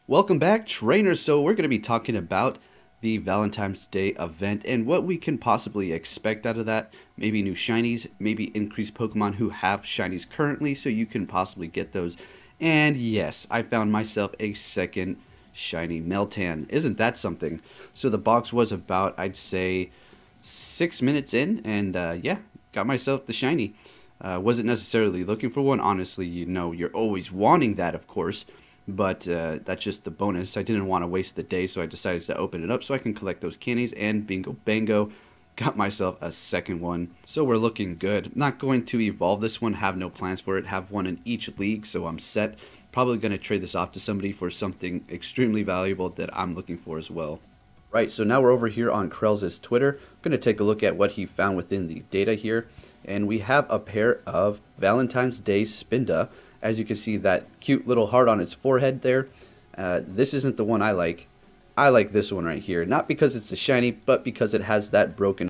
Welcome back, trainers. So we're going to be talking about the Valentine's Day event and what we can possibly expect out of that. Maybe new shinies, maybe increased Pokemon who have shinies currently, so you can possibly get those. And yes, I found myself a second shiny Meltan. Isn't that something? So the box was about, I'd say, 6 minutes in, and yeah, got myself the shiny. Wasn't necessarily looking for one. Honestly, you know, you're always wanting that, of course. But that's just the bonus. I didn't want to waste the day, so I decided to open it up so I can collect those candies, and bingo bango, got myself a second one. So we're looking good. Not going to evolve this one, have no plans for it, have one in each league, so I'm set. Probably going to trade this off to somebody for something extremely valuable that I'm looking for as well. Right, so now we're over here on Krell's Twitter. I'm going to take a look at what he found within the data here. And we have a pair of Valentine's Day Spinda. As you can see, that cute little heart on its forehead there. This isn't the one I like. I like this one right here. Not because it's a shiny, but because it has that broken.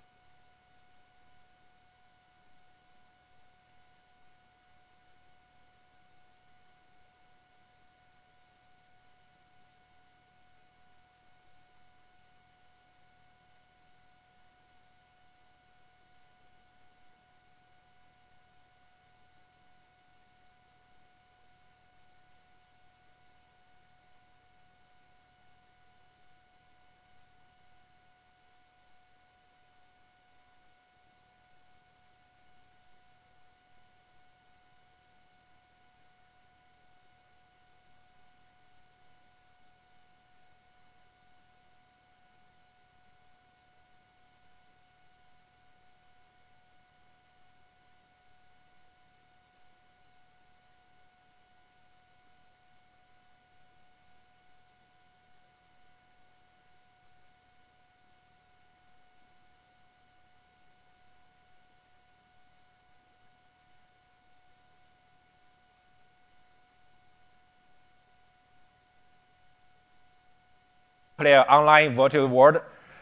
Player online virtual world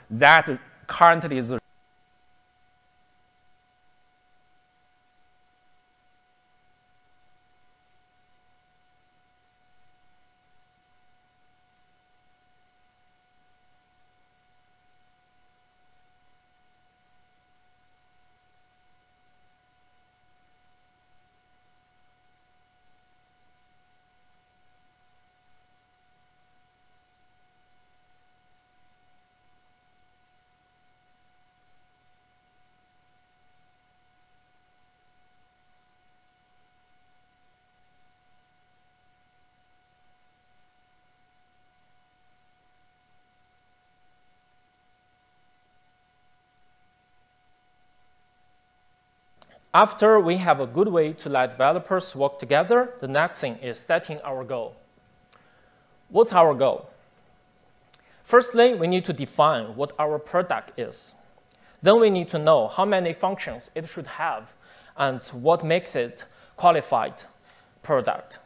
that currently is After we have a good way to let developers work together, the next thing is setting our goal. What's our goal? Firstly, we need to define what our product is. Then we need to know how many functions it should have and what makes it qualified product.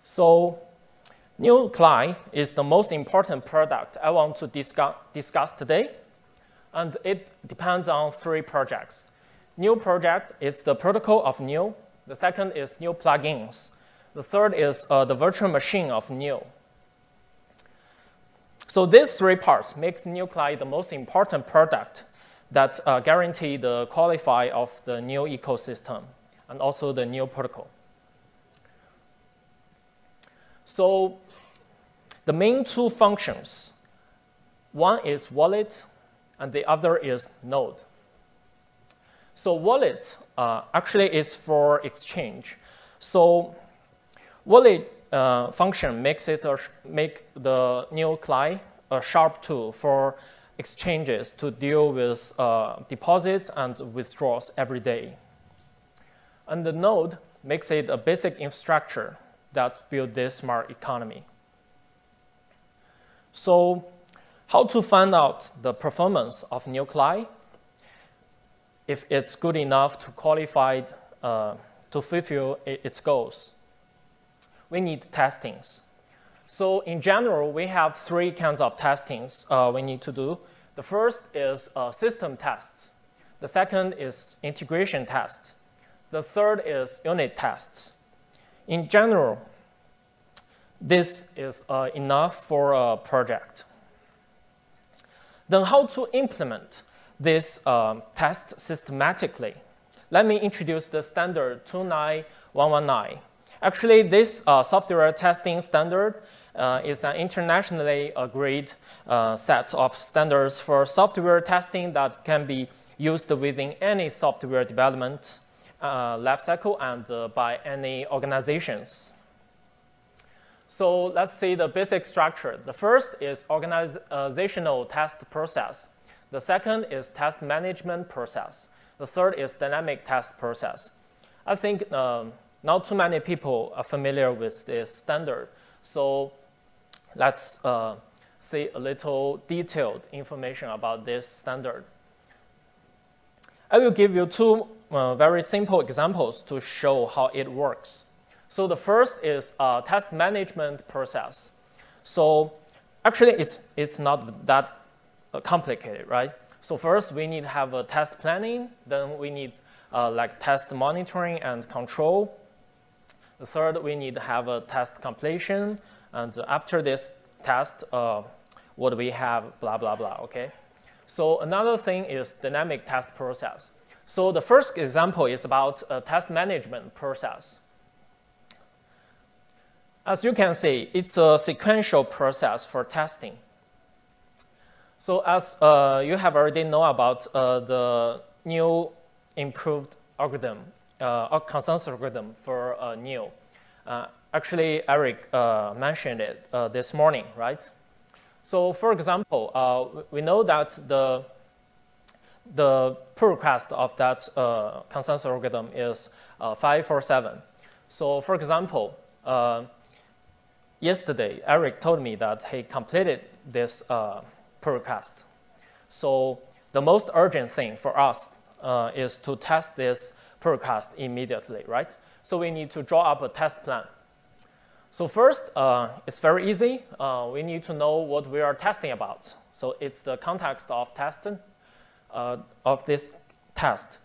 So Nuclei is the most important product I want to discuss today. And it depends on 3 projects. New project is the protocol of New. The second is new plugins. The third is the virtual machine of New. So these 3 parts makes Nuclei the most important product that guarantee the qualify of the new ecosystem and also the new protocol. So the main 2 functions, one is wallet, and the other is node. So wallet actually is for exchange. So wallet function makes it make the Nuclei a sharp tool for exchanges to deal with deposits and withdrawals every day. And the node makes it a basic infrastructure that builds this smart economy. So how to find out the performance of Nuclei, if it's good enough to qualify to fulfill its goals? We need testings. So in general, we have 3 kinds of testings we need to do. The first is system tests. The second is integration tests. The third is unit tests. In general, this is enough for a project. Then how to implement this test systematically? Let me introduce the standard 29119. Actually, this software testing standard is an internationally agreed set of standards for software testing that can be used within any software development life cycle and by any organizations. So let's see the basic structure. The first is organizational test process. The second is test management process. The third is dynamic test process. I think not too many people are familiar with this standard. So let's see a little detailed information about this standard. I will give you two very simple examples to show how it works. So the first is test management process. So actually, it's not that complicated, right? So first, we need to have a test planning. Then we need like test monitoring and control. The third, we need to have a test completion. And after this test, what do we have, blah, blah, blah, okay? So another thing is dynamic test process. So the first example is about a test management process. As you can see, it's a sequential process for testing. So as you have already know about the new improved algorithm, consensus algorithm for NEO. Actually, Eric mentioned it this morning, right? So for example, we know that the pull request of that consensus algorithm is 547. So for example, yesterday, Eric told me that he completed this pull request. So the most urgent thing for us is to test this pull request immediately, right? So we need to draw up a test plan. So first, it's very easy. We need to know what we are testing about. So it's the context of testing of this test.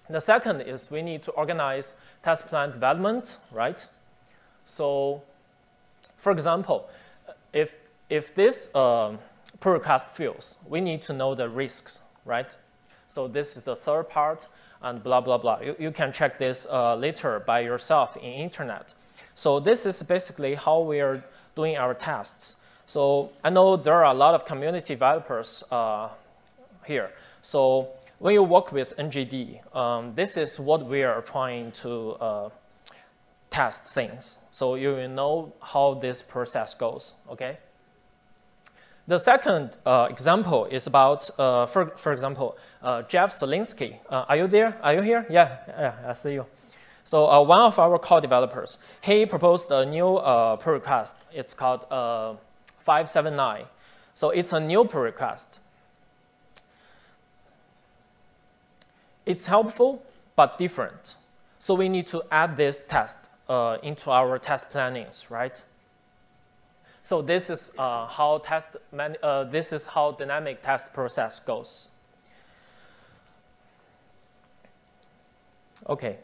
The second is we need to organize test plan development, right? So for example, if this pull request fails, we need to know the risks, right? So this is the third part, and blah, blah, blah. You can check this later by yourself in internet. So this is basically how we are doing our tests. So I know there are a lot of community developers here. So when you work with NGD, this is what we are trying to test things. So you will know how this process goes, okay? The second example is about, for example, Jeff Solinsky. Are you there? Are you here? Yeah, I see you. So one of our core developers, he proposed a new pull request. It's called 579. So it's a new pull request. It's helpful, but different. So we need to add this test into our test plannings, right? So this is how dynamic test process goes. Okay.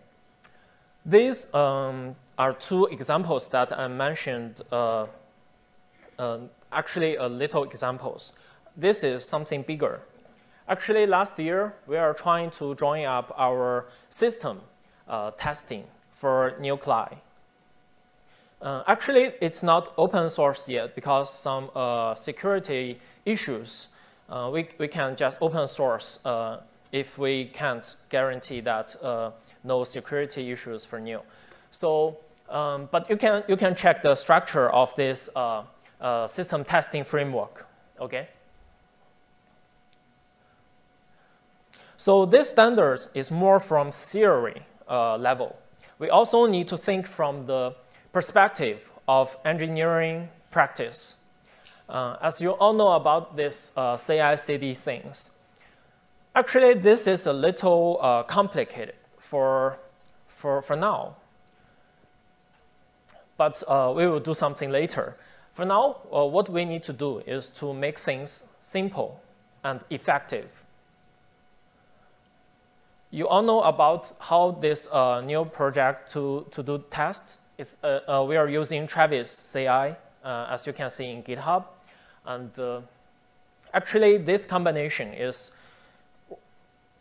These are two examples that I mentioned, actually little examples. This is something bigger. Actually, last year, we are trying to join up our system testing for nuclei. Actually, it's not open source yet because some security issues. We can just open source if we can't guarantee that no security issues for new. So, but you can check the structure of this system testing framework. Okay. So this standards is more from theory level. We also need to think from the perspective of engineering practice. As you all know about this CI/CD things, actually this is a little complicated for now. But we will do something later. For now, what we need to do is to make things simple and effective. You all know about how this new project to do tests we are using Travis CI, as you can see in GitHub. And actually, this combination is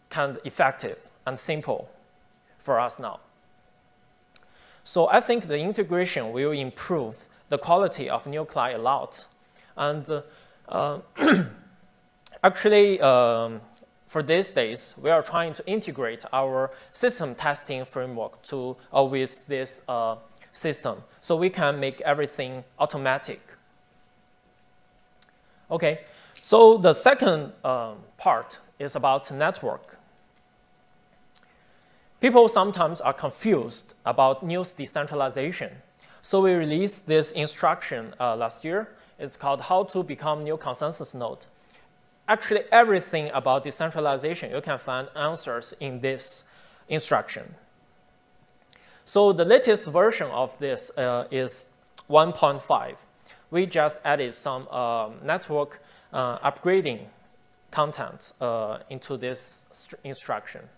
kind of effective and simple for us now. So I think the integration will improve the quality of nuclei a lot. And actually, for these days, we are trying to integrate our system testing framework to with this system, so we can make everything automatic. Okay, so the second part is about network. People sometimes are confused about news decentralization. So we released this instruction last year. It's called How to Become New Consensus Node. Actually, everything about decentralization, you can find answers in this instruction. So the latest version of this is 1.5. We just added some network upgrading content into this instruction.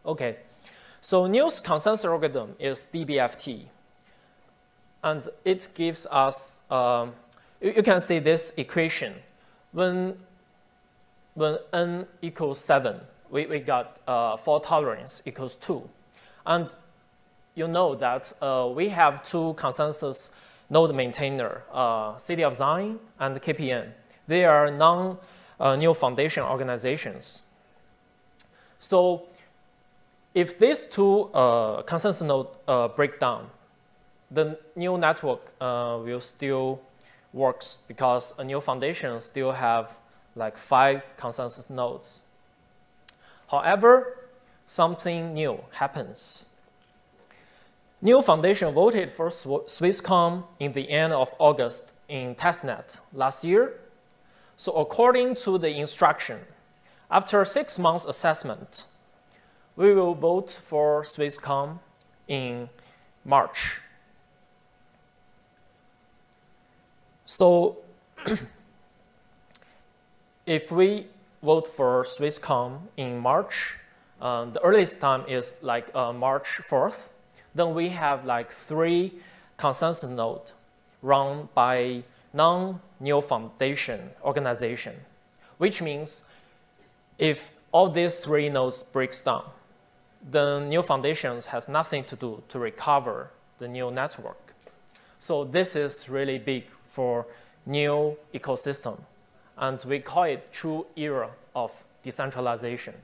Okay, so news consensus algorithm is DBFT. And it gives us, you can see this equation. When n equals 7, we got fault tolerance equals 2. And you know that we have two consensus node maintainer, City of Zion and KPN. They are non-new foundation organizations. So if these two consensus nodes break down, the new network will still works because a new foundation still have like 5 consensus nodes. However, something new happens. New foundation voted for Swisscom in the end of August in testnet last year. So according to the instruction, after 6 months assessment, we will vote for Swisscom in March. So if we vote for Swisscom in March, the earliest time is like March 4th, then we have like 3 consensus nodes run by non-new foundation organization, which means if all these 3 nodes breaks down, the new foundations has nothing to do to recover the new network. So this is really big for new ecosystem, and we call it true era of decentralization.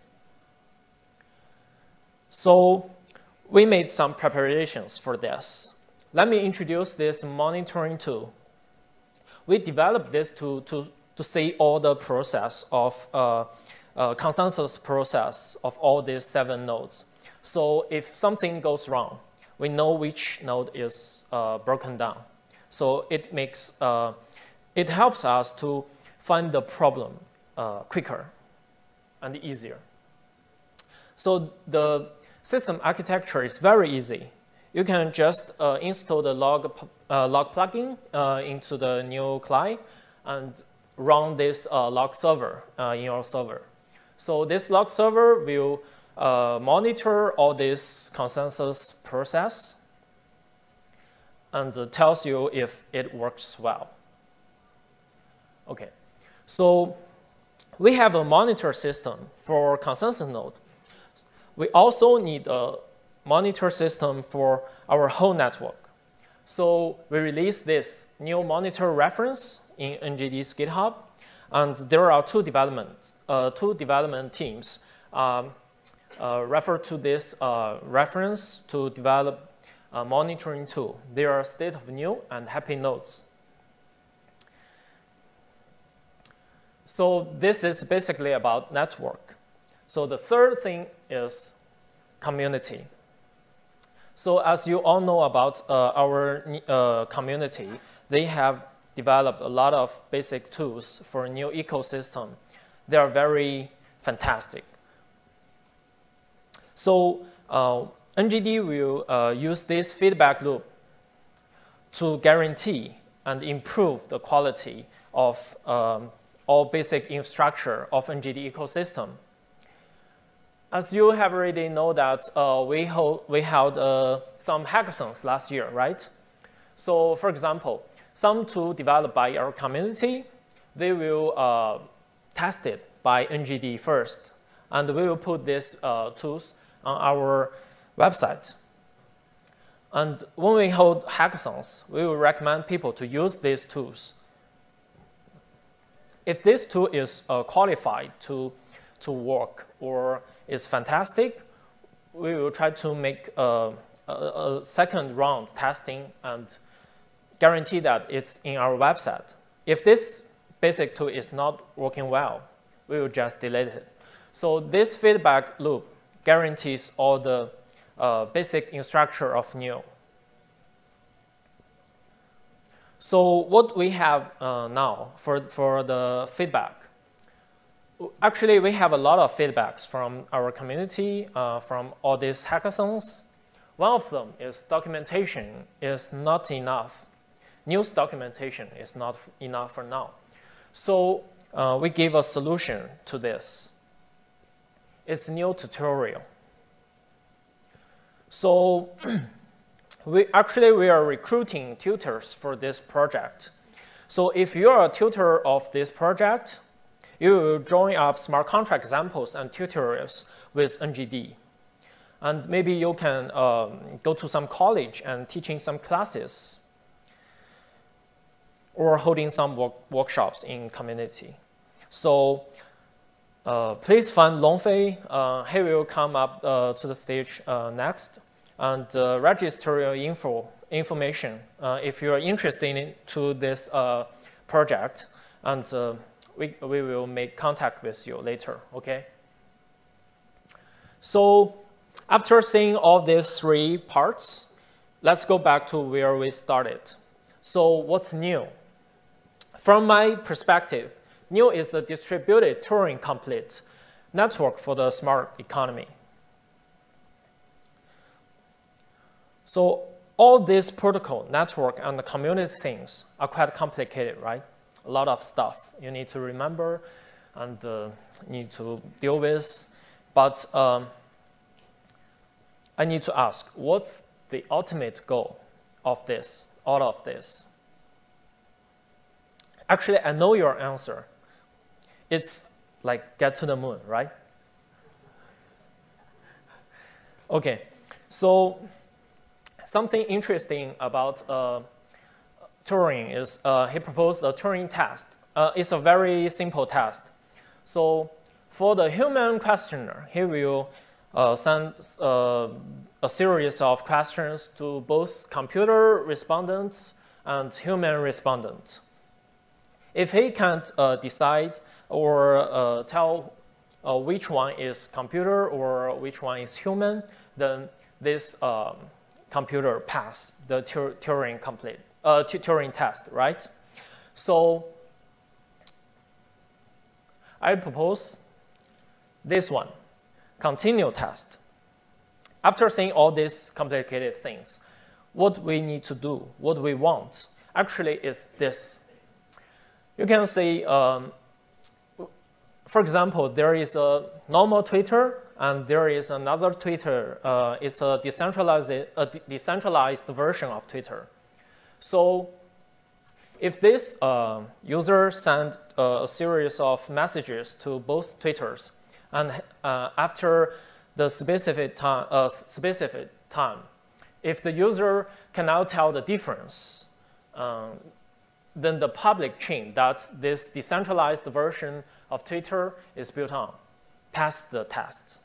So we made some preparations for this. Let me introduce this monitoring tool. We developed this to see all the process of consensus process of all these 7 nodes. So if something goes wrong, we know which node is broken down. So it makes, it helps us to find the problem quicker and easier. So the system architecture is very easy. You can just install the log plugin into the new client and run this log server in your server. So this log server will monitor all this consensus process and tells you if it works well. Okay, so we have a monitor system for consensus node. We also need a monitor system for our whole network. So we released this new monitor reference in NGD's GitHub, and there are two development teams refer to this reference to develop a monitoring tool. They are state of new and happy nodes. So this is basically about network. So the third thing is community. So as you all know about our community, they have developed a lot of basic tools for a new ecosystem. They are very fantastic. So NGD will use this feedback loop to guarantee and improve the quality of all basic infrastructure of NGD ecosystem. As you have already know that we held some hackathons last year, right? So for example, some tool developed by our community, they will test it by NGD first. And we will put these tools on our website. And when we hold hackathons, we will recommend people to use these tools. If this tool is qualified to work or is fantastic, we will try to make a second round testing and guarantee that it's in our website. If this basic tool is not working well, we will just delete it. So this feedback loop guarantees all the basic structure of Neo. So what we have now for the feedback, actually we have a lot of feedbacks from our community, from all these hackathons. One of them is documentation is not enough. News documentation is not enough for now. So we gave a solution to this. It's Neo tutorial. So we are recruiting tutors for this project. So if you're a tutor of this project, you will join up smart contract examples and tutorials with NGD. And maybe you can go to some college and teaching some classes or holding some workshops in community. So please find Longfei. He will come up to the stage next and register your information if you are interested into this project, and we will make contact with you later, okay? So after seeing all these three parts, let's go back to where we started. So what's new? From my perspective, Neo is the distributed Turing-complete network for the smart economy. So all this protocol, network, and the community things are quite complicated, right? A lot of stuff you need to remember and need to deal with. But I need to ask, what's the ultimate goal of this, all of this? Actually, I know your answer. It's like get to the moon, right? Okay, so something interesting about Turing is he proposed a Turing test. It's a very simple test. So for the human questioner, he will send a series of questions to both computer respondents and human respondents. If he can't decide or tell which one is computer or which one is human, then this computer pass the Turing test, right? So I propose this one, continual test. After saying all these complicated things, what we need to do, what we want, actually is this. You can say, for example, there is a normal Twitter and there is another Twitter. It's a decentralized version of Twitter. So if this user sends a series of messages to both Twitters, and after the specific time, if the user cannot tell the difference, then the public chain that this decentralized version of Twitter is built on pass the test.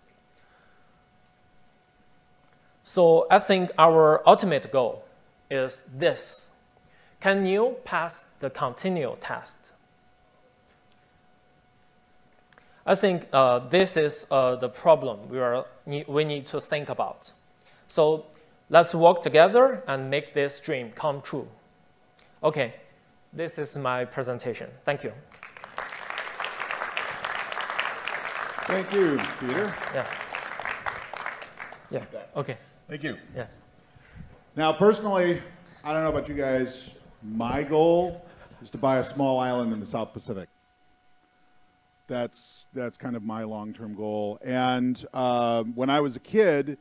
So I think our ultimate goal is this. Can you pass the continual test? I think this is the problem we need to think about. So let's work together and make this dream come true. Okay, this is my presentation. Thank you. Thank you, Peter. Yeah. Yeah, okay. Thank you. Yeah. Now, personally, I don't know about you guys, my goal is to buy a small island in the South Pacific. that's kind of my long-term goal. And when I was a kid,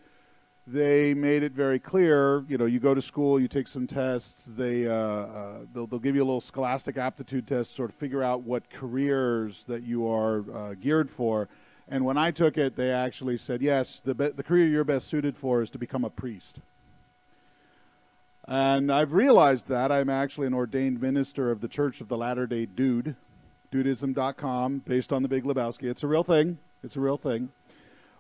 they made it very clear, you know, you go to school, you take some tests, they'll give you a little scholastic aptitude test to sort of figure out what careers that you are geared for. And when I took it, they actually said, yes, the career you're best suited for is to become a priest. And I've realized that I'm actually an ordained minister of the Church of the Latter-day Dude, dudism.com, based on the Big Lebowski. It's a real thing. It's a real thing.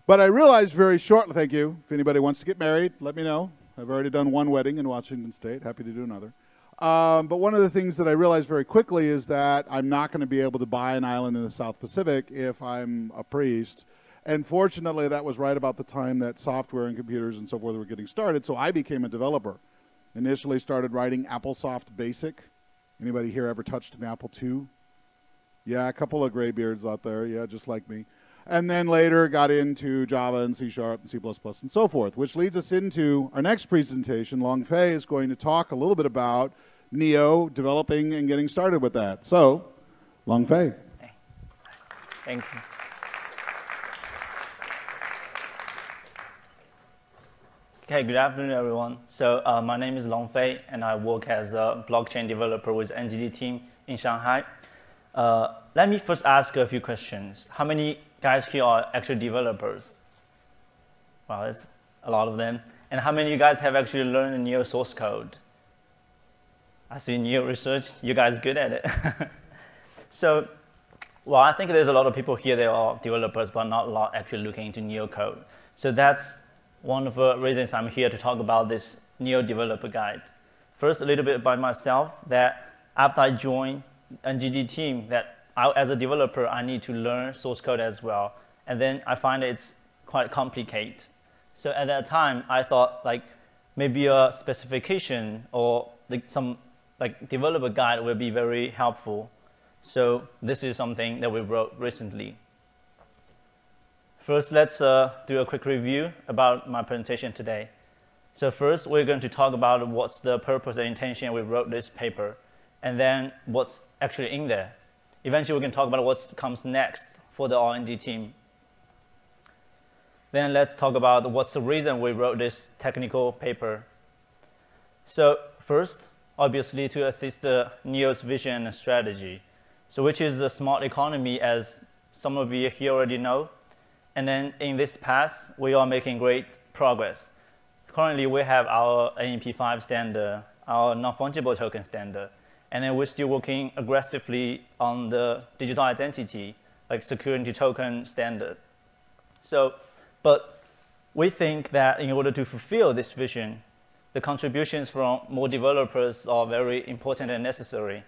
But I realized very shortly, thank you, if anybody wants to get married, let me know. I've already done one wedding in Washington State. Happy to do another. But one of the things that I realized very quickly is that I'm not going to be able to buy an island in the South Pacific if I'm a priest. And fortunately, that was right about the time that software and computers and so forth were getting started. So I became a developer. Initially started writing AppleSoft Basic. Anybody here ever touched an Apple II? Yeah, a couple of graybeards out there. Yeah, just like me. And then later got into Java and C# and C++ and so forth, which leads us into our next presentation. Long Fei is going to talk a little bit about Neo, developing and getting started with that. So, Long Fei. Thank you. Okay, good afternoon, everyone. So my name is Long Fei, and I work as a blockchain developer with NGD team in Shanghai. Let me first ask a few questions. How many guys here are actually developers? Well, it's a lot of them. And how many of you guys have actually learned the Neo source code? I see Neo research. You guys are good at it. So, well, I think there's a lot of people here that are developers, but not a lot actually looking into Neo code. So that's one of the reasons I'm here to talk about this Neo developer guide. First, a little bit about myself, that after I joined NGD team, that as a developer, I need to learn source code as well. And then I find it's quite complicated. So at that time, I thought like maybe a specification or some developer guide will be very helpful. So this is something that we wrote recently. First, let's do a quick review about my presentation today. So first, we're going to talk about what's the purpose and intention we wrote this paper, and then what's actually in there. Eventually, we can talk about what comes next for the R&D team. Then let's talk about what's the reason we wrote this technical paper. So first, obviously, to assist the Neo's vision and strategy, so which is the smart economy, as some of you here already know. And then in this path, we are making great progress. Currently, we have our AMP5 standard, our non-fungible token standard, and then we're still working aggressively on the digital identity, like security token standard. So, but we think that in order to fulfill this vision, the contributions from more developers are very important and necessary.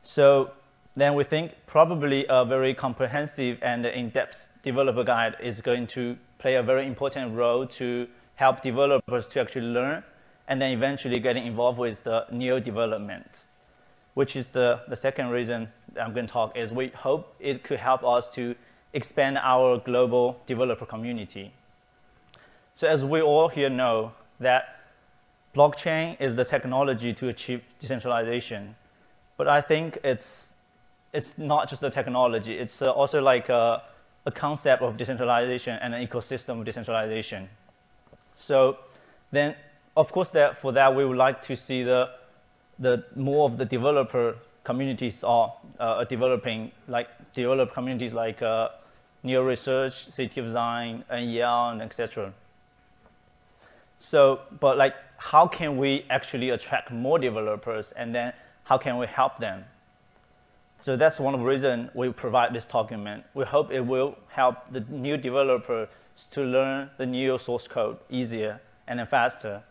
So then we think probably a very comprehensive and in-depth developer guide is going to play a very important role to help developers to actually learn and then eventually getting involved with the Neo development, which is the second reason that I'm going to talk is we hope it could help us to expand our global developer community. So as we all here know that blockchain is the technology to achieve decentralization, but I think it's not just the technology, it's also like a concept of decentralization and an ecosystem of decentralization. So then, of course, for that, we would like to see the more of the developer communities are developing, like developer communities like Neo Research, City of Design, NEL, and etc. So, but like, how can we actually attract more developers, and then how can we help them? So that's one of the reasons we provide this document. We hope it will help the new developers to learn the Neo source code easier and then faster.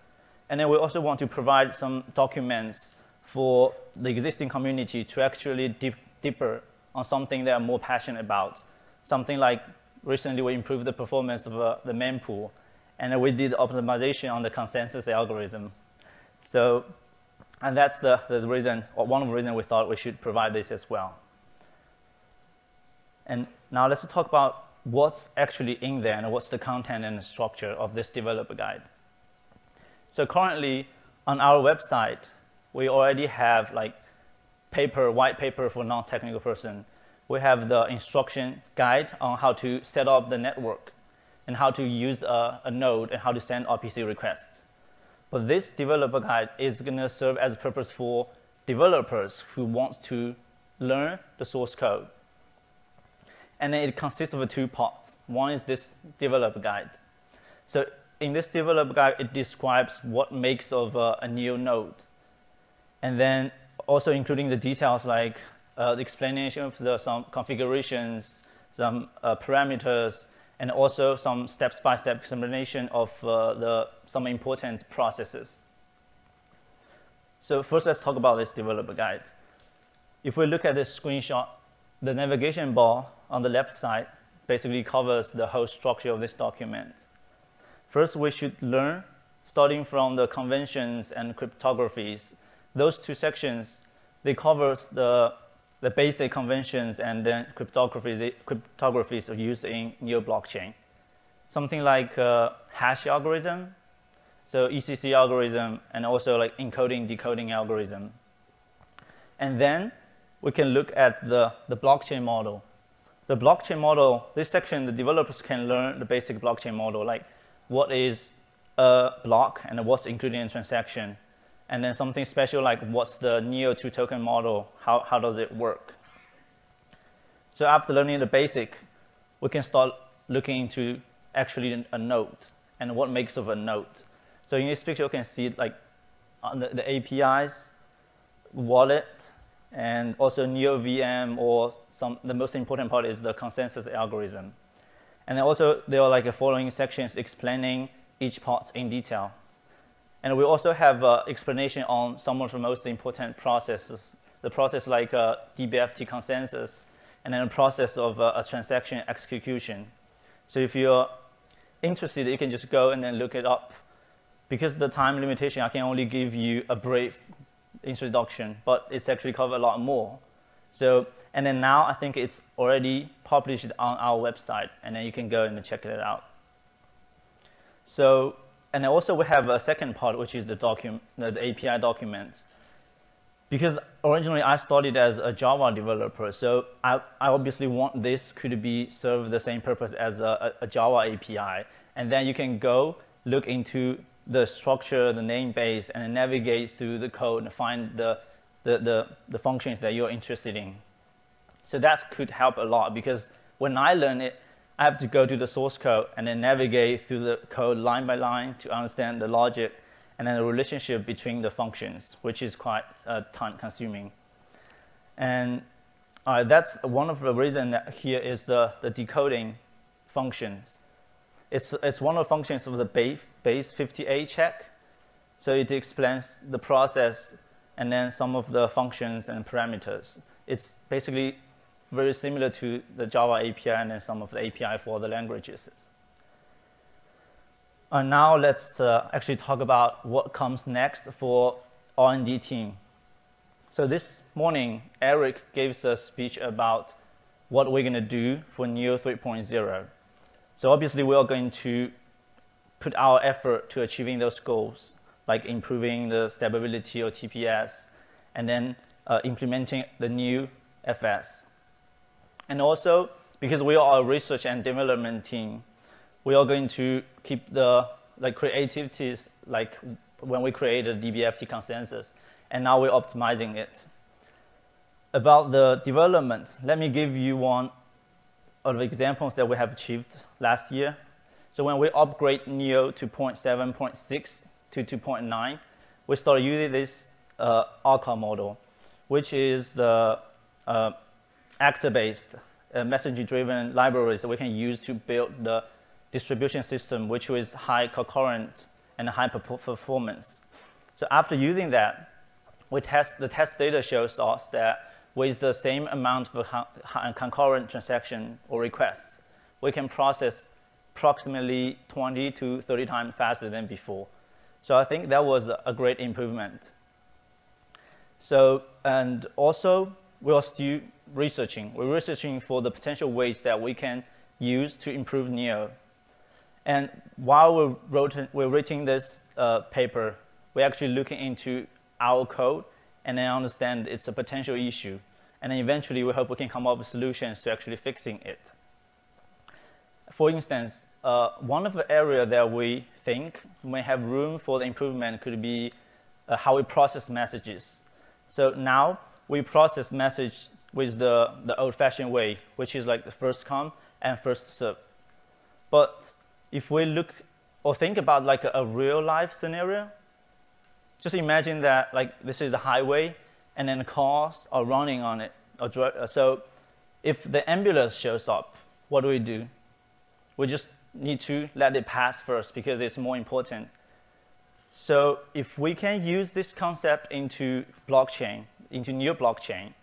And then we also want to provide some documents for the existing community to actually deeper on something they are more passionate about. Something like recently we improved the performance of the mempool, and then we did optimization on the consensus algorithm. So, and that's the reason, or one of the reasons we thought we should provide this as well. And now let's talk about what's actually in there and what's the content and the structure of this developer guide. So currently on our website, we already have like white paper for non-technical person. we have the instruction guide on how to set up the network and how to use a node and how to send RPC requests. But this developer guide is going to serve as a purpose for developers who want to learn the source code. And then it consists of two parts. One is this developer guide. So in this developer guide, it describes what makes of a new node. And then also including the details like the explanation of some configurations, some parameters, and also some step-by-step explanation of some important processes. So first, let's talk about this developer guide. If we look at this screenshot, the navigation bar on the left side basically covers the whole structure of this document. First, we should learn, starting from the conventions and cryptographies. Those two sections, they cover the basic conventions and then cryptographies are used in neo blockchain. Something like hash algorithm, so ECC algorithm, and also like encoding, decoding algorithm. And then we can look at the blockchain model. The blockchain model, this section, the developers can learn the basic blockchain model, like what is a block and what's included in a transaction. And then something special like what's the Neo2 token model, how does it work? So after learning the basic, we can start looking into actually a node and what makes of a node. So in this picture, you can see like on the APIs, wallet, and also Neo VM, or the most important part is the consensus algorithm. And then also there are like the following sections explaining each part in detail. And we also have explanation on some of the most important processes, the process like DBFT consensus, and then a process of a transaction execution. So if you're interested, you can just go and then look it up. Because of the time limitation, I can only give you a brief introduction, but it's actually covered a lot more. So, and then now I think it's already published on our website, and then you can go and check it out. So, and then also we have a second part, which is the API documents. Because originally I started as a Java developer, so I obviously want this could be serve the same purpose as a Java API. And then you can go look into the structure, the namebase, and navigate through the code and find the functions that you're interested in. So that could help a lot, because when I learn it, I have to go to the source code and then navigate through the code line by line to understand the logic and then the relationship between the functions, which is quite time consuming. And that's one of the reasons that here is the decoding functions. It's one of the functions of the base 50A check. So it explains the process and then some of the functions and parameters. It's basically very similar to the Java API and then some of the API for the languages. And now let's actually talk about what comes next for R&D team. So this morning, Eric gave us a speech about what we're going to do for Neo 3.0. So obviously, we are going to put our effort to achieving those goals, like improving the stability or TPS, and then implementing the new FS. And also, because we are a research and development team, we are going to keep the creativities, like when we created DBFT consensus, and now we're optimizing it. About the development, let me give you one of the examples that we have achieved last year. So when we upgrade Neo to 0.7.6 to 2.9, we started using this ARCA model, which is the actor-based message-driven libraries that we can use to build the distribution system, which is high concurrent and high performance. So after using that, the test data shows us that with the same amount of concurrent transaction or requests, we can process approximately 20 to 30 times faster than before. So I think that was a great improvement. So, and also, we are still researching. We're researching for the potential ways that we can use to improve Neo. And while we're writing this paper, we're actually looking into our code and then understand it's a potential issue. And then eventually, we hope we can come up with solutions to actually fixing it. For instance, one of the areas that we think may have room for the improvement could be how we process messages. So now we process message with the old-fashioned way, which is like the first come and first serve. But if we look or think about like a real-life scenario, just imagine that like this is a highway, and then cars are running on it. So if the ambulance shows up, what do? We just need to let it pass first because it's more important. So if we can use this concept into blockchain, into new blockchain,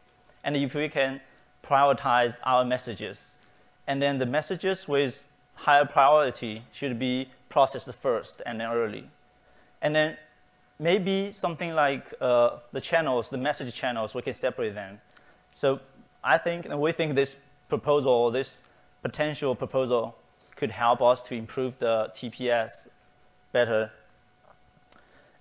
and if we can prioritize our messages, and then the messages with higher priority should be processed first and then early. And then maybe something like the channels, the message channels, we can separate them. So we think this proposal, this potential proposal could help us to improve the TPS better.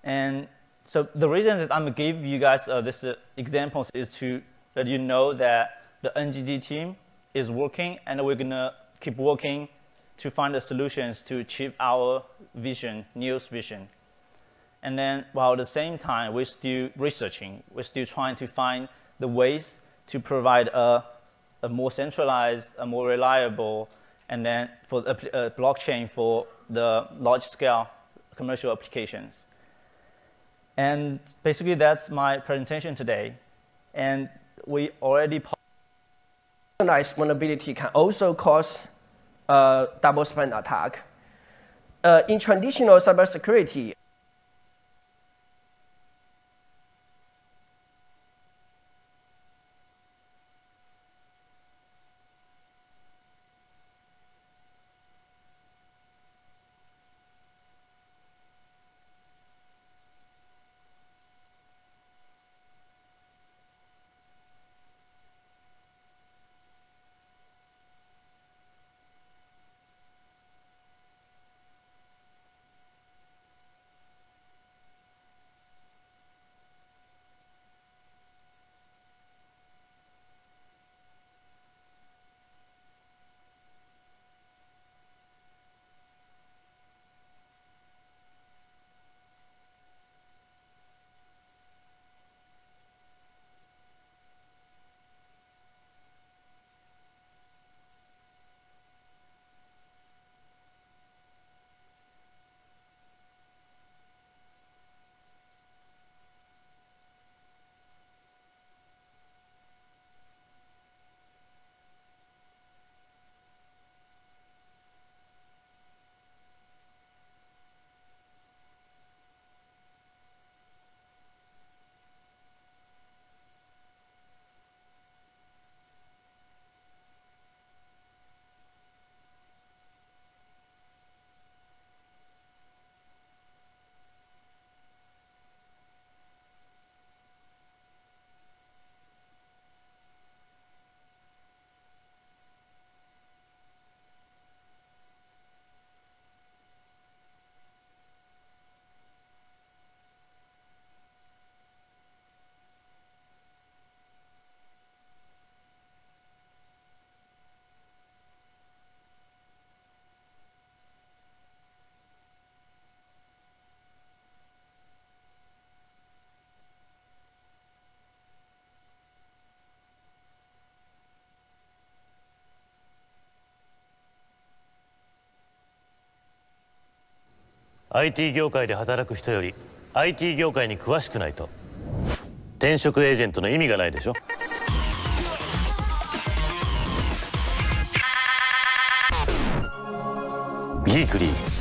And so the reason that I'm going to give you guys this examples is to let you know that the NGD team is working, and we're going to keep working to find the solutions to achieve our vision, NEO's vision. And then while at the same time, we're still researching, we're still trying to find the ways to provide a more centralized, a more reliable, and then for a blockchain for the large-scale commercial applications. And basically, that's my presentation today. And we already Organized vulnerability can also cause a double spend attack. In traditional cybersecurity, IT 業界で働く人より IT 業界に詳しくないと転職エージェントの意味がないでしょ。ギークリー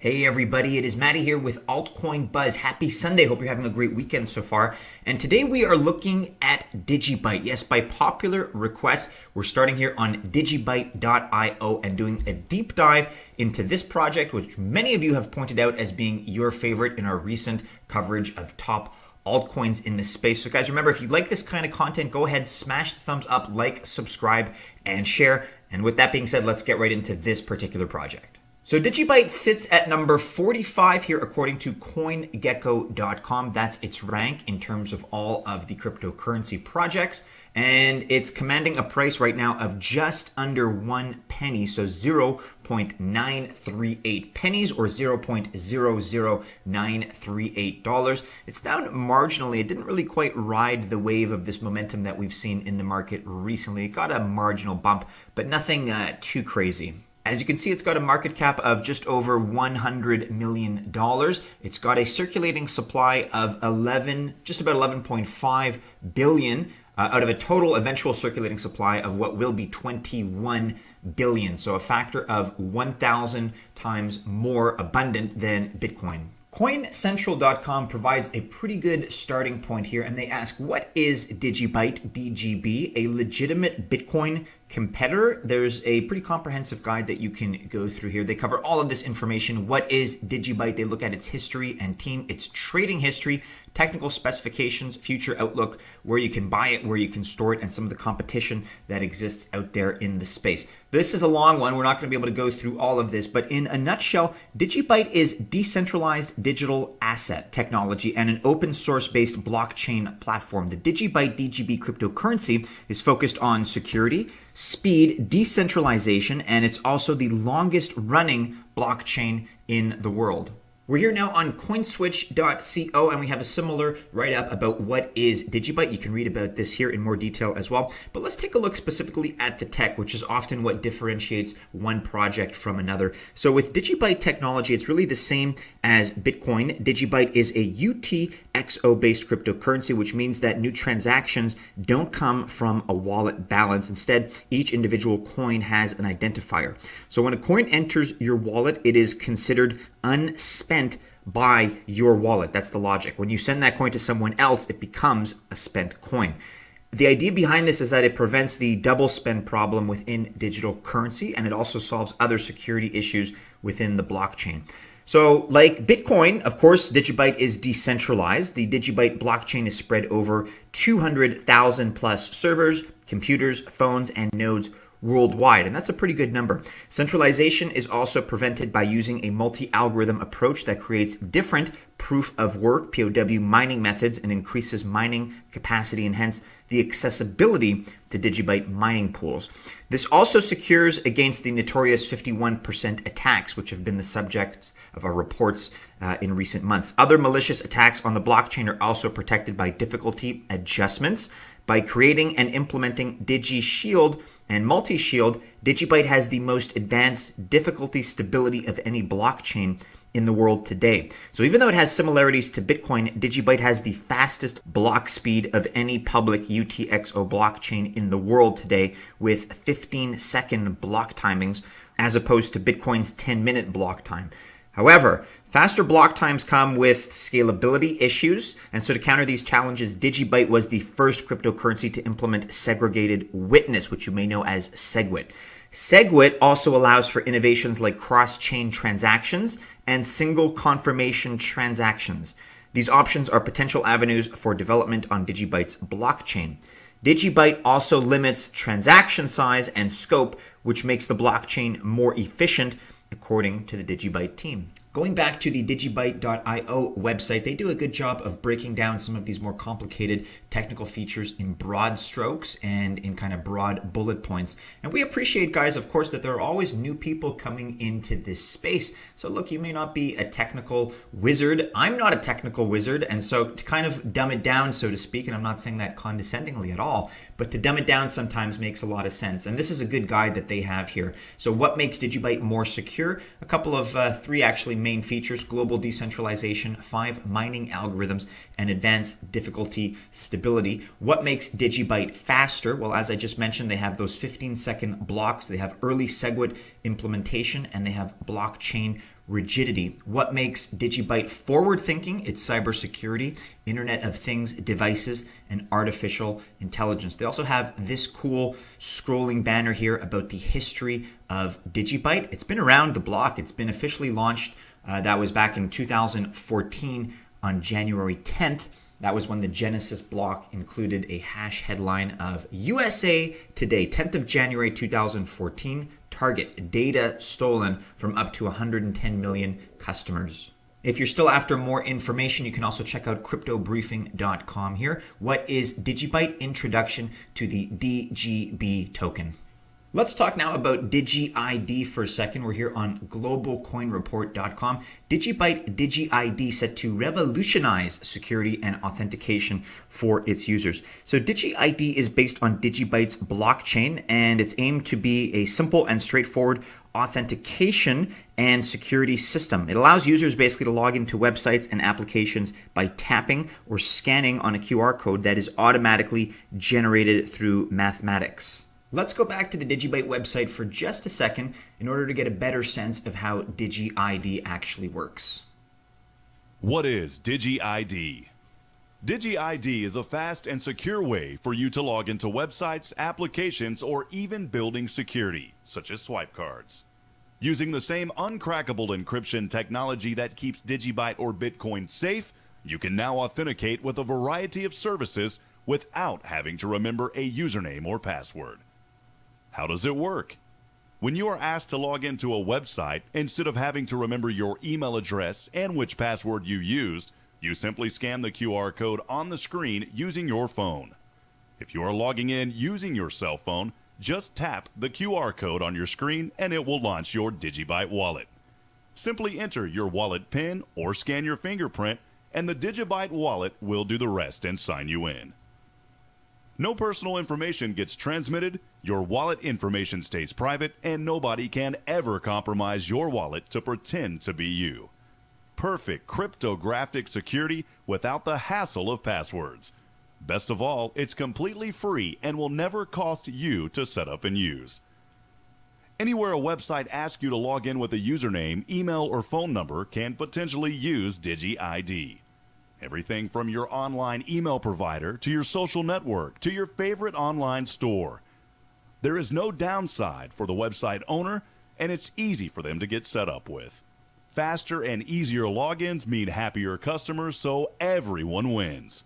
Hey everybody, it is Matty here with Altcoin Buzz. Happy Sunday. Hope you're having a great weekend so far. And today we are looking at Digibyte. Yes, by popular request, we're starting here on digibyte.io and doing a deep dive into this project, which many of you have pointed out as being your favorite in our recent coverage of top altcoins in this space. So guys, remember, if you like this kind of content, go ahead, smash the thumbs up, like, subscribe, and share. And with that being said, let's get right into this particular project. So Digibyte sits at number 45 here according to CoinGecko.com. That's its rank in terms of all of the cryptocurrency projects. And it's commanding a price right now of just under 1 penny, so 0.938 pennies or $0.00938. It's down marginally. It didn't really quite ride the wave of this momentum that we've seen in the market recently. It got a marginal bump, but nothing too crazy. As you can see, it's got a market cap of just over $100 million. It's got a circulating supply of just about 11.5 billion out of a total eventual circulating supply of what will be 21 billion. So a factor of 1,000 times more abundant than Bitcoin. CoinCentral.com provides a pretty good starting point here, and they ask, what is Digibyte, DGB, a legitimate Bitcoin competitor? There's a pretty comprehensive guide that you can go through here. They cover all of this information. What is Digibyte? They look at its history and team, its trading history, technical specifications, future outlook, where you can buy it, where you can store it, and some of the competition that exists out there in the space. This is a long one. We're not going to be able to go through all of this, but in a nutshell, Digibyte is decentralized digital asset technology and an open source based blockchain platform. The Digibyte DGB cryptocurrency is focused on security, speed, decentralization, and it's also the longest running blockchain in the world. We're here now on coinswitch.co, and we have a similar write-up about what is Digibyte. You can read about this here in more detail as well. But let's take a look specifically at the tech, which is often what differentiates one project from another. So with Digibyte technology, it's really the same as Bitcoin. Digibyte is a UTXO-based cryptocurrency, which means that new transactions don't come from a wallet balance. Instead, each individual coin has an identifier. So when a coin enters your wallet, it is considered unspent by your wallet. That's the logic. When you send that coin to someone else, it becomes a spent coin. The idea behind this is that it prevents the double spend problem within digital currency, and it also solves other security issues within the blockchain. So like Bitcoin, of course, Digibyte is decentralized. The Digibyte blockchain is spread over 200,000 plus servers, computers, phones, and nodes worldwide, and that's a pretty good number. Centralization is also prevented by using a multi-algorithm approach that creates different proof of work, POW, mining methods and increases mining capacity and hence the accessibility to Digibyte mining pools. This also secures against the notorious 51% attacks, which have been the subject of our reports in recent months. Other malicious attacks on the blockchain are also protected by difficulty adjustments. By creating and implementing DigiShield and Multi-Shield, Digibyte has the most advanced difficulty stability of any blockchain in the world today. So even though it has similarities to Bitcoin, Digibyte has the fastest block speed of any public UTXO blockchain in the world today, with 15-second block timings as opposed to Bitcoin's 10-minute block time. However, faster block times come with scalability issues, and so to counter these challenges, Digibyte was the first cryptocurrency to implement segregated witness, which you may know as SegWit. SegWit also allows for innovations like cross-chain transactions and single confirmation transactions. These options are potential avenues for development on Digibyte's blockchain. Digibyte also limits transaction size and scope, which makes the blockchain more efficient, according to the Digibyte team. Going back to the digibyte.io website, they do a good job of breaking down some of these more complicated technical features in broad strokes and in kind of broad bullet points. And we appreciate, guys, of course, that there are always new people coming into this space. So look, you may not be a technical wizard. I'm not a technical wizard. And so to kind of dumb it down, so to speak, and I'm not saying that condescendingly at all, but to dumb it down sometimes makes a lot of sense. And this is a good guide that they have here. So what makes Digibyte more secure? A couple of three actually main features: global decentralization, 5 mining algorithms, and advanced difficulty stability. What makes Digibyte faster? Well, as I just mentioned, they have those 15-second blocks, they have early SegWit implementation, and they have blockchain rigidity. What makes Digibyte forward-thinking? It's cybersecurity, Internet of Things devices, and artificial intelligence. They also have this cool scrolling banner here about the history of Digibyte. It's been around the block. It's been officially launched. That was back in 2014 on January 10th. That was when the Genesis block included a hash headline of USA Today, 10th of January 2014, target data stolen from up to 110 million customers. If you're still after more information, you can also check out cryptobriefing.com here. What is Digibyte? Introduction to the DGB token. Let's talk now about DigiID for a second. We're here on globalcoinreport.com. Digibyte DigiID set to revolutionize security and authentication for its users. So DigiID is based on Digibyte's blockchain, and it's aimed to be a simple and straightforward authentication and security system. It allows users basically to log into websites and applications by tapping or scanning on a QR code that is automatically generated through mathematics. Let's go back to the Digibyte website for just a second in order to get a better sense of how DigiID actually works. What is DigiID? DigiID is a fast and secure way for you to log into websites, applications, or even building security, such as swipe cards. Using the same uncrackable encryption technology that keeps Digibyte or Bitcoin safe, you can now authenticate with a variety of services without having to remember a username or password. How does it work? When you are asked to log into a website, instead of having to remember your email address and which password you used, you simply scan the QR code on the screen using your phone. If you are logging in using your cell phone, just tap the QR code on your screen and it will launch your Digibyte wallet. Simply enter your wallet PIN or scan your fingerprint and the Digibyte wallet will do the rest and sign you in. No personal information gets transmitted, your wallet information stays private, and nobody can ever compromise your wallet to pretend to be you. Perfect cryptographic security without the hassle of passwords. Best of all, it's completely free and will never cost you to set up and use. Anywhere a website asks you to log in with a username, email, or phone number can potentially use DigiID. Everything from your online email provider to your social network to your favorite online store. There is no downside for the website owner, and it's easy for them to get set up with. Faster and easier logins mean happier customers, so everyone wins.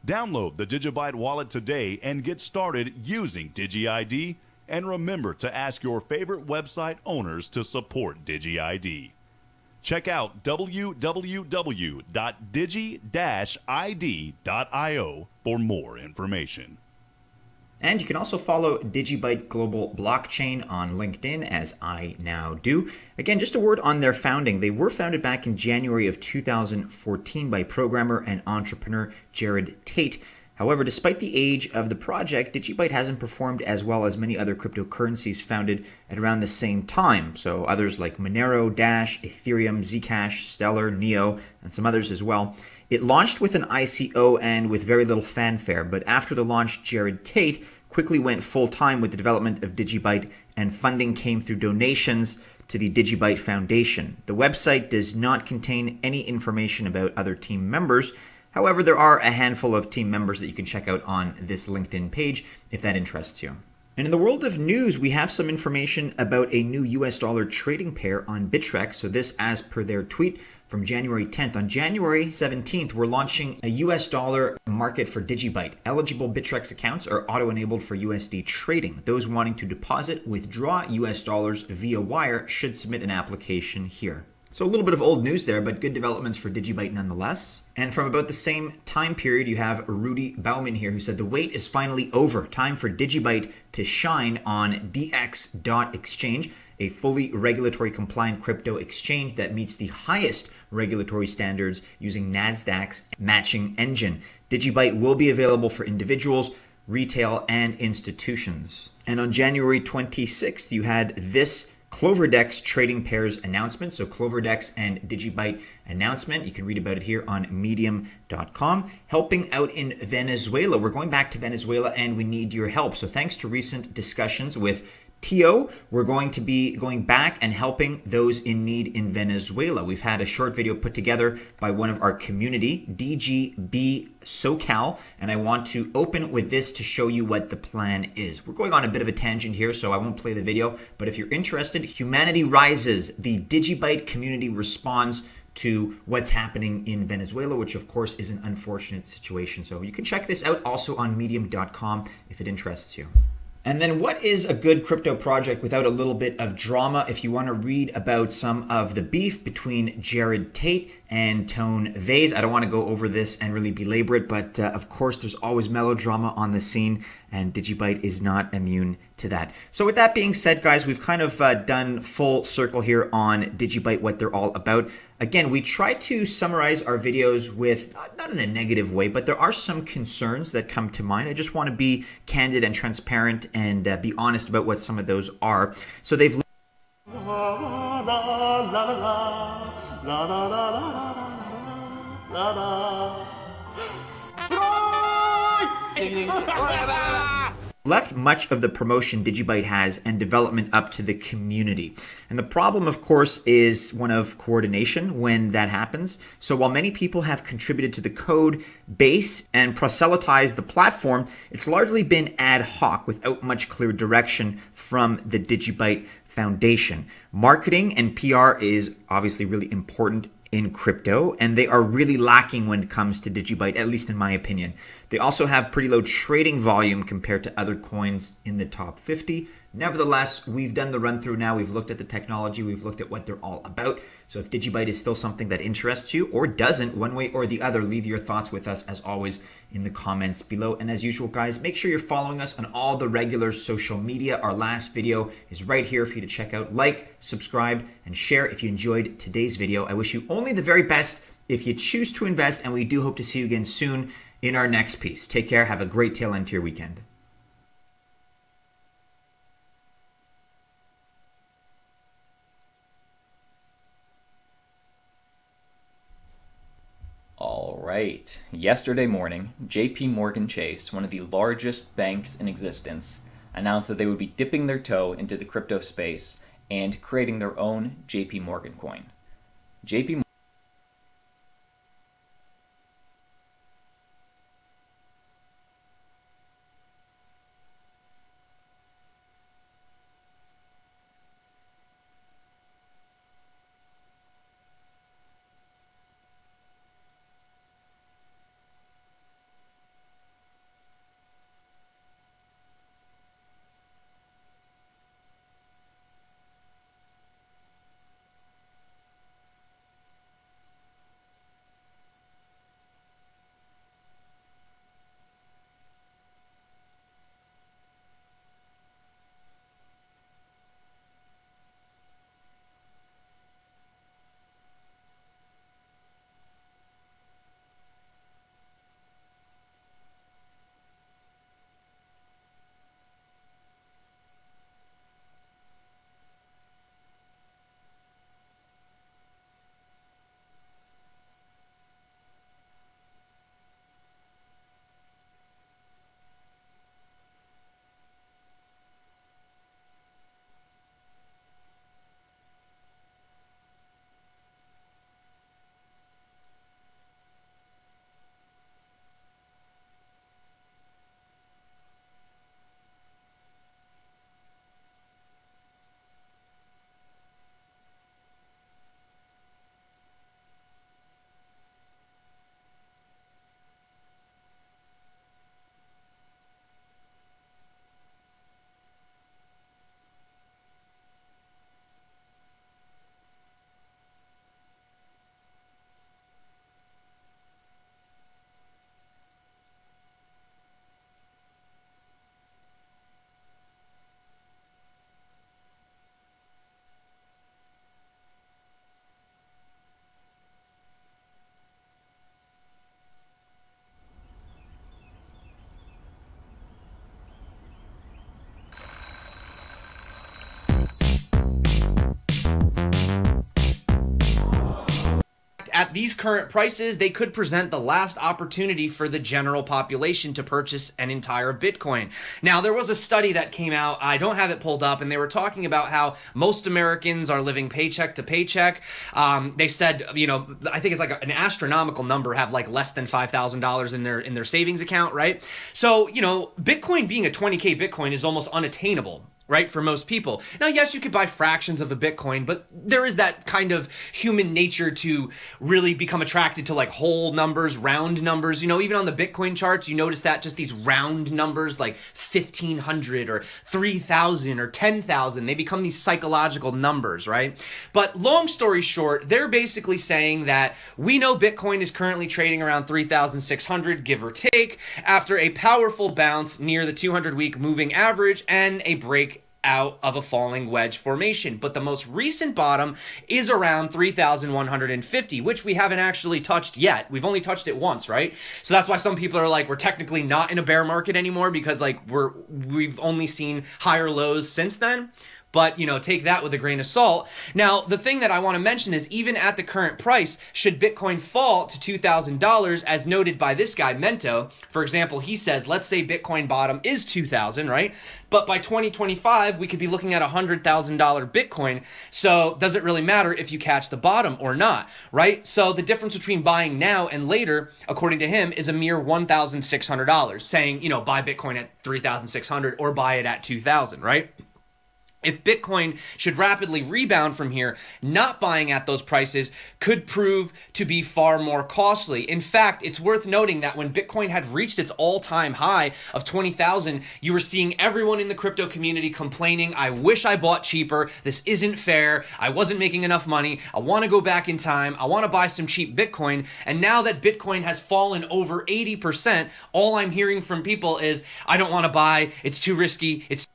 Download the Digibyte wallet today and get started using DigiID, and remember to ask your favorite website owners to support DigiID. Check out www.digi-id.io for more information. And you can also follow Digibyte Global Blockchain on LinkedIn, as I now do. Again, just a word on their founding. They were founded back in January of 2014 by programmer and entrepreneur Jared Tate. However, despite the age of the project, Digibyte hasn't performed as well as many other cryptocurrencies founded at around the same time. So others like Monero, Dash, Ethereum, Zcash, Stellar, Neo, and some others as well. It launched with an ICO and with very little fanfare, but after the launch, Jared Tate quickly went full-time with the development of Digibyte, and funding came through donations to the Digibyte Foundation. The website does not contain any information about other team members. However, there are a handful of team members that you can check out on this LinkedIn page if that interests you. And in the world of news, we have some information about a new US dollar trading pair on Bittrex. So this as per their tweet from January 10th. On January 17th, we're launching a US dollar market for Digibyte. Eligible Bittrex accounts are auto-enabled for USD trading. Those wanting to deposit, withdraw US dollars via wire should submit an application here. So a little bit of old news there, but good developments for Digibyte nonetheless. And from about the same time period, you have Rudy Bauman here who said, the wait is finally over. Time for Digibyte to shine on DX.exchange, a fully regulatory compliant crypto exchange that meets the highest regulatory standards using NASDAQ's matching engine. Digibyte will be available for individuals, retail, and institutions. And on January 26th, you had this CloverDex trading pairs announcement. So CloverDex and Digibyte announcement. You can read about it here on medium.com. Helping out in Venezuela. We're going back to Venezuela and we need your help. So thanks to recent discussions with TO, we're going to be going back and helping those in need in Venezuela. We've had a short video put together by one of our community, DGB SoCal, and I want to open with this to show you what the plan is. We're going on a bit of a tangent here, so I won't play the video, but if you're interested, Humanity Rises, the Digibyte community responds to what's happening in Venezuela, which of course is an unfortunate situation. So you can check this out also on medium.com if it interests you. And then what is a good crypto project without a little bit of drama? If you want to read about some of the beef between Jared Tate and Tone Vase, I don't want to go over this and really belabor it, but of course there's always melodrama on the scene, and Digibyte is not immune to that. So with that being said, guys, we've kind of done full circle here on Digibyte, what they're all about. Again, we try to summarize our videos with, not in a negative way, but there are some concerns that come to mind. I just want to be candid and transparent and be honest about what some of those are. So they've left much of the promotion Digibyte has and development up to the community. And the problem, of course, is one of coordination when that happens. So while many people have contributed to the code base and proselytized the platform, it's largely been ad hoc without much clear direction from the Digibyte Foundation. Marketing and PR is obviously really important in crypto, and they are really lacking when it comes to Digibyte, at least in my opinion. They also have pretty low trading volume compared to other coins in the top 50. Nevertheless, we've done the run through now. We've looked at the technology. We've looked at what they're all about. So if Digibyte is still something that interests you or doesn't, one way or the other, leave your thoughts with us as always in the comments below. And as usual, guys, make sure you're following us on all the regular social media. Our last video is right here for you to check out. Like, subscribe, and share if you enjoyed today's video. I wish you only the very best if you choose to invest, and we do hope to see you again soon in our next piece. Take care. Have a great tail end to your weekend. All right. Yesterday morning, JP Morgan Chase, one of the largest banks in existence, announced that they would be dipping their toe into the crypto space and creating their own JP Morgan coin. JP at these current prices, they could present the last opportunity for the general population to purchase an entire Bitcoin. Now, there was a study that came out, I don't have it pulled up, and they were talking about how most Americans are living paycheck to paycheck. They said, you know, I think it's like an astronomical number, have like less than $5,000 in their savings account, right? So, you know, Bitcoin being a 20K Bitcoin is almost unattainable, right, for most people. Now, yes, you could buy fractions of a Bitcoin, but there is that kind of human nature to really become attracted to like whole numbers, round numbers. You know, even on the Bitcoin charts, you notice that just these round numbers like 1,500 or 3,000 or 10,000, they become these psychological numbers, right? But long story short, they're basically saying that we know Bitcoin is currently trading around 3,600, give or take, after a powerful bounce near the 200-week moving average and a break out of a falling wedge formation. But the most recent bottom is around 3,150, which we haven't actually touched yet. We've only touched it once, right? So that's why some people are like, we're technically not in a bear market anymore, because like we've only seen higher lows since then. But, you know, take that with a grain of salt. Now, the thing that I want to mention is even at the current price, should Bitcoin fall to $2,000, as noted by this guy, Mento, for example, he says, let's say Bitcoin bottom is 2,000, right? But by 2025, we could be looking at $100,000 Bitcoin. So does it really matter if you catch the bottom or not, right? So the difference between buying now and later, according to him, is a mere $1,600, saying, you know, buy Bitcoin at 3,600 or buy it at 2,000, right? If Bitcoin should rapidly rebound from here, not buying at those prices could prove to be far more costly. In fact, it's worth noting that when Bitcoin had reached its all-time high of 20,000, you were seeing everyone in the crypto community complaining, I wish I bought cheaper, this isn't fair, I wasn't making enough money, I want to go back in time, I want to buy some cheap Bitcoin. And now that Bitcoin has fallen over 80%, all I'm hearing from people is, I don't want to buy, it's too risky, it's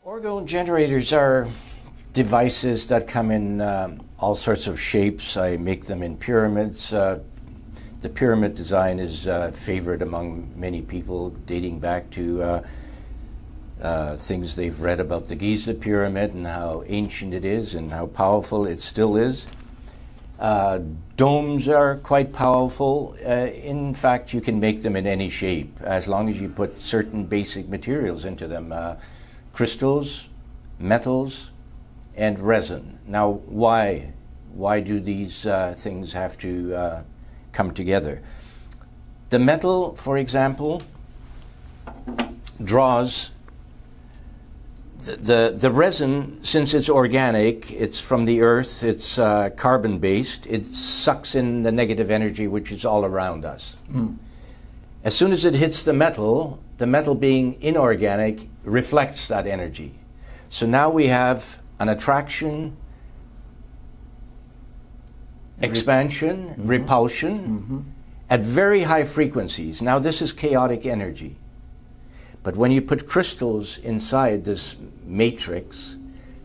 Orgone generators are devices that come in all sorts of shapes. I make them in pyramids. The pyramid design is favored among many people, dating back to things they've read about the Giza pyramid and how ancient it is and how powerful it still is. Domes are quite powerful. In fact, you can make them in any shape as long as you put certain basic materials into them. Crystals, metals, and resin. Now, why do these things have to come together? The metal, for example, draws the resin. Since it's organic, it's from the earth, it's carbon-based, it sucks in the negative energy which is all around us. As soon as it hits the metal being inorganic reflects that energy. So now we have an attraction, expansion, repulsion at very high frequencies. Now this is chaotic energy. But when you put crystals inside this matrix,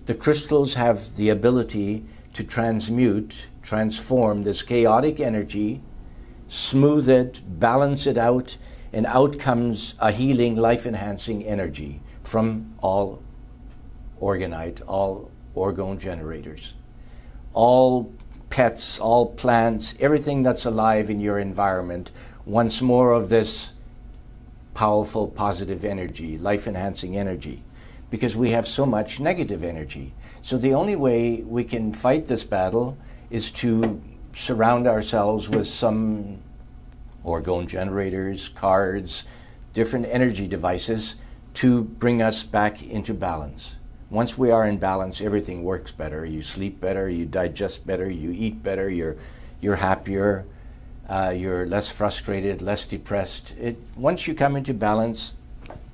the crystals have the ability to transform this chaotic energy, smooth it, balance it out, and out comes a healing, life-enhancing energy from all orgonite, all orgone generators. All pets, all plants, everything that's alive in your environment wants more of this powerful, positive energy, life-enhancing energy, because we have so much negative energy. So the only way we can fight this battle is to surround ourselves with some orgone generators, cards, different energy devices to bring us back into balance. Once we are in balance, everything works better. You sleep better, you digest better, you eat better, you're happier, you're less frustrated, less depressed. Once you come into balance,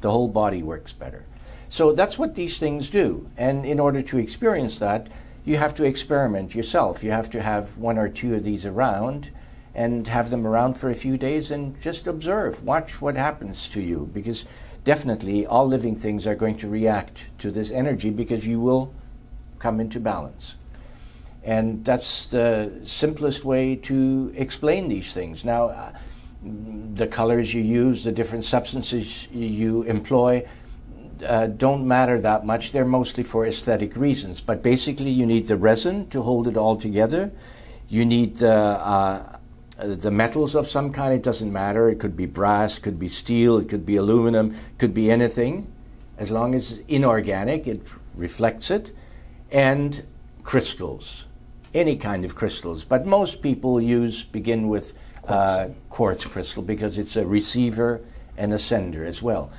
the whole body works better. So that's what these things do. And in order to experience that, you have to experiment yourself. You have to have one or two of these around and have them around for a few days and just observe, watch what happens to you, because definitely all living things are going to react to this energy because you will come into balance. And that's the simplest way to explain these things. Now, the colors you use, the different substances you employ, don't matter that much. They're mostly for aesthetic reasons. But basically, you need the resin to hold it all together. You need the metals of some kind. It doesn't matter. It could be brass, could be steel, it could be aluminum, could be anything. As long as it's inorganic, it reflects it. And crystals, any kind of crystals. But most people begin with quartz crystal because it's a receiver and a sender as well.